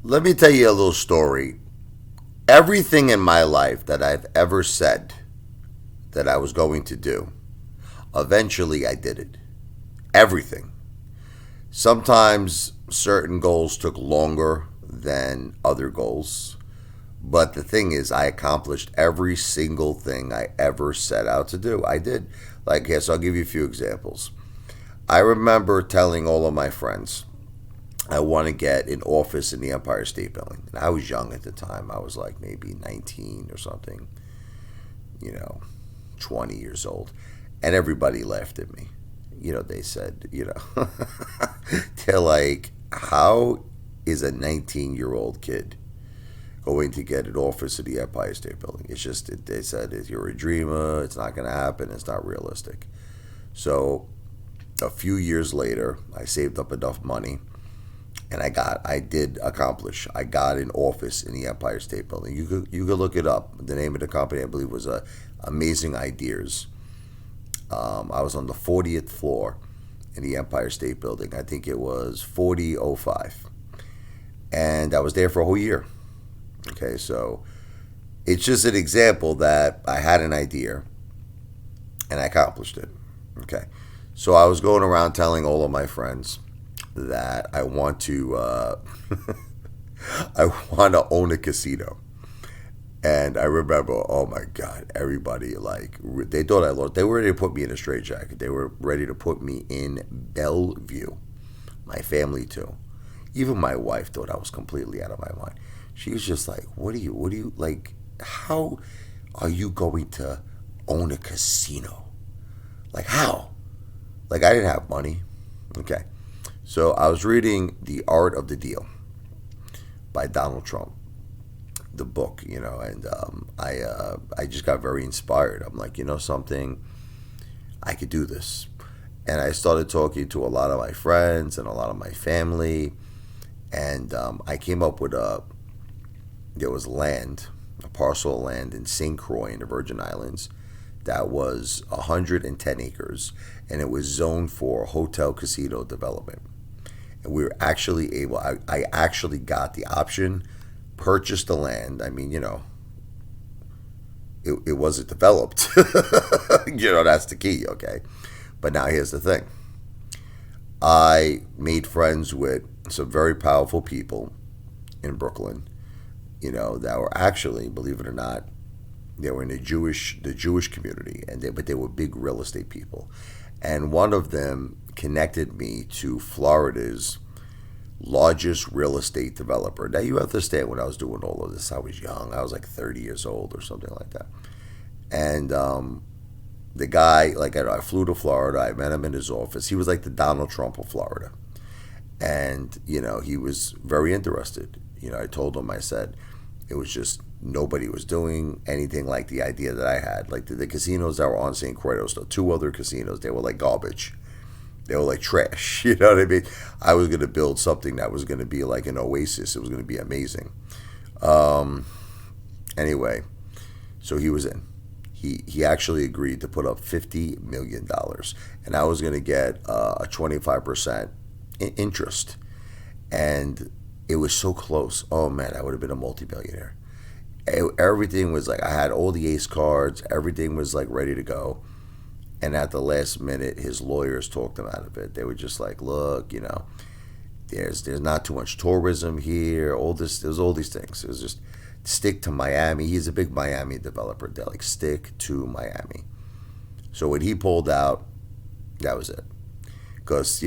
Let me tell you a little story. Everything in my life that I've ever said that I was going to do, eventually I did it. Everything. Sometimes certain goals took longer than other goals. But the thing is, I accomplished every single thing I ever set out to do. I did. Like, yes, I'll give you a few examples. I remember telling all of my friends, I want to get an office in the Empire State Building. And I was young at the time. I was like maybe 19 or something, you know, 20 years old. And everybody laughed at me. They said, they're like, how is a 19-year-old kid going to get an office in the Empire State Building? It's just, they said, you're a dreamer. It's not going to happen. It's not realistic. So a few years later, I saved up enough money and I did accomplish. I got an office in the Empire State Building. You could look it up. The name of the company, I believe, was Amazing Ideas. I was on the 40th floor in the Empire State Building. I think it was 4005, and I was there for a whole year. Okay, so it's just an example that I had an idea and I accomplished it. Okay, so I was going around telling all of my friends that I want to I want to own a casino. And I remember, oh my God, everybody they thought I lost. They were ready to put me in a straitjacket. They were ready to put me in Bellevue. My family too. Even my wife thought I was completely out of my mind. She was just like, what do you, like, how are you going to own a casino? Like, how? Like, I didn't have money. Okay. So I was reading The Art of the Deal by Donald Trump, the book, and I just got very inspired. I'm like, something, I could do this. And I started talking to a lot of my friends and a lot of my family, and I came up with there was land, a parcel of land in St. Croix in the Virgin Islands that was 110 acres, and it was zoned for hotel casino development. And we were actually able, I actually got the option, purchased the land. I mean, it wasn't developed. That's the key, okay? But now here's the thing. I made friends with some very powerful people in Brooklyn, that were actually, believe it or not, they were in the Jewish community, but they were big real estate people. And one of them connected me to Florida's largest real estate developer. Now, you have to understand, when I was doing all of this, I was young. I was like 30 years old or something like that. And the guy, I flew to Florida. I met him in his office. He was like the Donald Trump of Florida. And, he was very interested. I told him, I said, it was just nobody was doing anything like the idea that I had. Like the casinos that were on St. Croix, there was two other casinos. They were like garbage. They were like trash. You know what I mean? I was going to build something that was going to be like an oasis. It was going to be amazing. Anyway, so he was in. He actually agreed to put up $50 million, and I was going to get a 25% interest. And it was so close. Oh man, I would have been a multimillionaire. Everything was like, I had all the ace cards. Everything was like ready to go. And at the last minute, his lawyers talked him out of it. They were just like, look, there's not too much tourism here. There's all these things. It was just stick to Miami. He's a big Miami developer. They're like, stick to Miami. So when he pulled out, that was it. Because,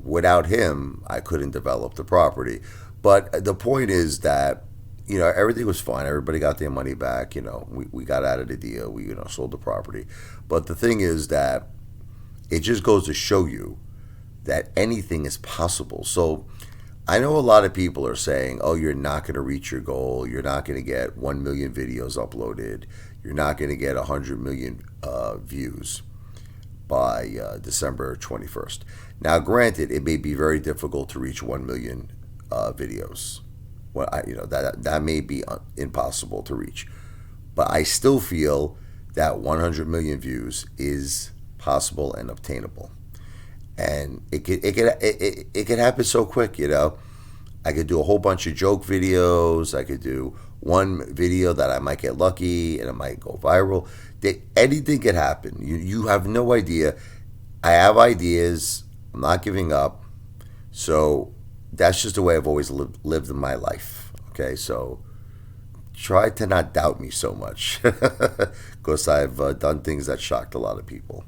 without him, I couldn't develop the property. But the point is that, everything was fine. Everybody got their money back. We got out of the deal. We, sold the property. But the thing is that it just goes to show you that anything is possible. So I know a lot of people are saying, oh, you're not going to reach your goal. You're not going to get 1 million videos uploaded. You're not going to get 100 million views by December 21st. Now, granted, it may be very difficult to reach 1 million videos. Well, that may be impossible to reach, but I still feel that 100 million views is possible and obtainable, and it could happen so quick. I could do a whole bunch of joke videos. I could do one video that I might get lucky and it might go viral. Anything could happen. You have no idea. I have ideas. I'm not giving up. So that's just the way I've always lived in my life. Okay, so try to not doubt me so much because I've done things that shocked a lot of people.